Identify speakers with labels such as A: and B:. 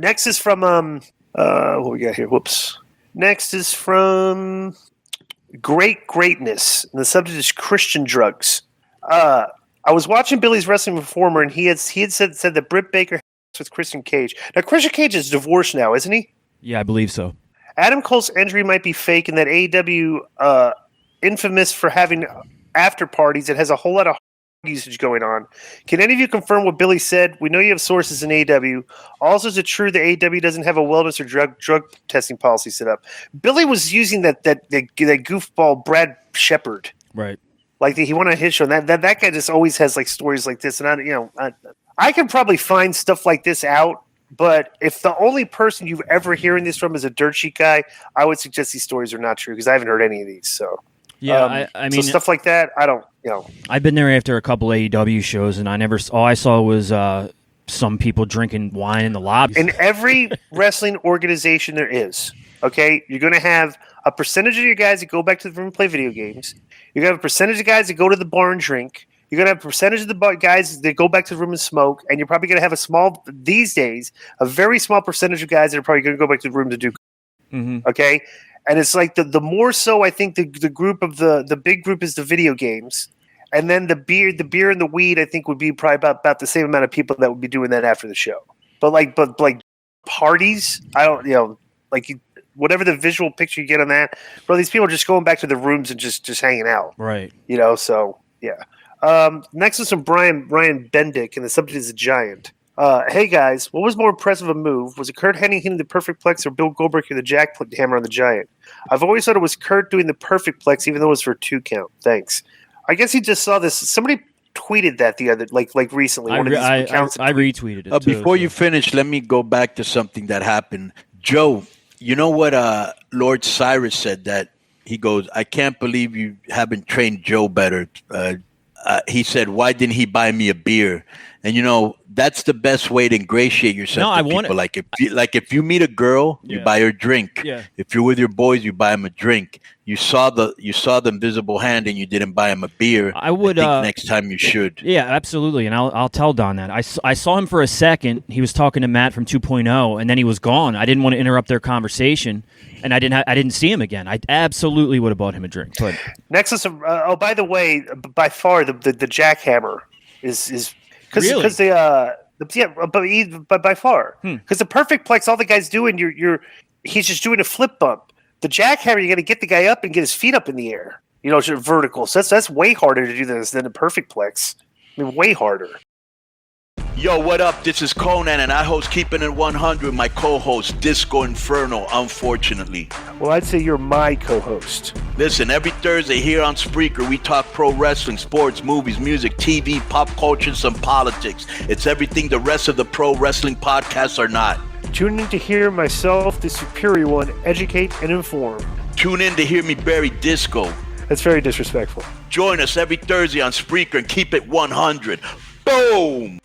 A: Next is from what we got here? Whoops. Next is from Greatness, and the subject is Christian drugs. I was watching Billy's Wrestling Reformer, and he had said that Britt Baker with Christian Cage. Now, Christian Cage is divorced now, isn't he?
B: Yeah, I believe so.
A: Adam Cole's injury might be fake, and that AEW, infamous for having after parties, it has a whole lot of usage going on. Can any of you confirm what Billy said? We know you have sources in AEW. Also, is it true that AEW doesn't have a wellness or drug testing policy set up? Billy was using that goofball Brad Shepard.
B: Right.
A: Like he went on his show. That guy just always has like stories like this, and I can probably find stuff like this out. But if the only person you've ever hearing this from is a dirt sheet guy, I would suggest these stories are not true because I haven't heard any of these. So
B: yeah, I mean,
A: so stuff like that, I don't.
B: I've been there after a couple AEW shows, and all I saw was some people drinking wine in the lobby.
A: In every wrestling organization, there is. Okay, you're going to have a percentage of your guys that go back to the room and play video games. You're going to have a percentage of guys that go to the bar and drink. You're going to have a percentage of the guys that go back to the room and smoke. And you're probably going to have a very small percentage of guys that are probably going to go back to the room to do.
B: Mm-hmm.
A: Okay? And it's like the more so I think the group of the big group is the video games. And then the beer and the weed, I think, would be probably about the same amount of people that would be doing that after the show. But parties, I don't, whatever the visual picture you get on that, bro, these people are just going back to their rooms and just hanging out.
B: Right.
A: So, yeah. Next is from Ryan Bendick, and the subject is a giant. Hey, guys, what was more impressive a move? Was it Kurt Hennig hitting the perfect plex or Bill Goldberg hitting the jackhammer on the giant? I've always thought it was Kurt doing the perfect plex, even though it was for a 2 count. Thanks. I guess he just saw this. Somebody tweeted that the other, like recently.
B: I retweeted it.
C: Before you finish, let me go back to something that happened. Joe, you know what Lord Cyrus said, that he goes, I can't believe you haven't trained Joe better. He said, why didn't he buy me a beer? And, that's the best way to ingratiate yourself to people. If you meet a girl, you buy her a drink.
B: Yeah.
C: If you're with your boys, you buy them a drink. You saw the invisible hand and you didn't buy him a beer. I think next time you should.
B: Yeah, absolutely. And I'll tell Don that. I saw him for a second. He was talking to Matt from 2.0, and then he was gone. I didn't want to interrupt their conversation, and I didn't see him again. I absolutely would have bought him a drink. But
A: next is by the way, by far the jackhammer is because but by far because the perfect plex, all the guy's doing, he's just doing a flip bump. The jackhammer, you got to get the guy up and get his feet up in the air, vertical. So that's way harder to do this than a perfect plex. I mean, way harder.
C: Yo, what up? This is Conan, and I host Keeping It 100, my co-host, Disco Inferno, unfortunately.
A: Well, I'd say you're my co-host.
C: Listen, every Thursday here on Spreaker, we talk pro wrestling, sports, movies, music, TV, pop culture, and some politics. It's everything the rest of the pro wrestling podcasts are not.
A: Tune in to hear myself, the superior one, educate and inform.
C: Tune in to hear me bury Disco.
A: That's very disrespectful.
C: Join us every Thursday on Spreaker and keep it 100. Boom!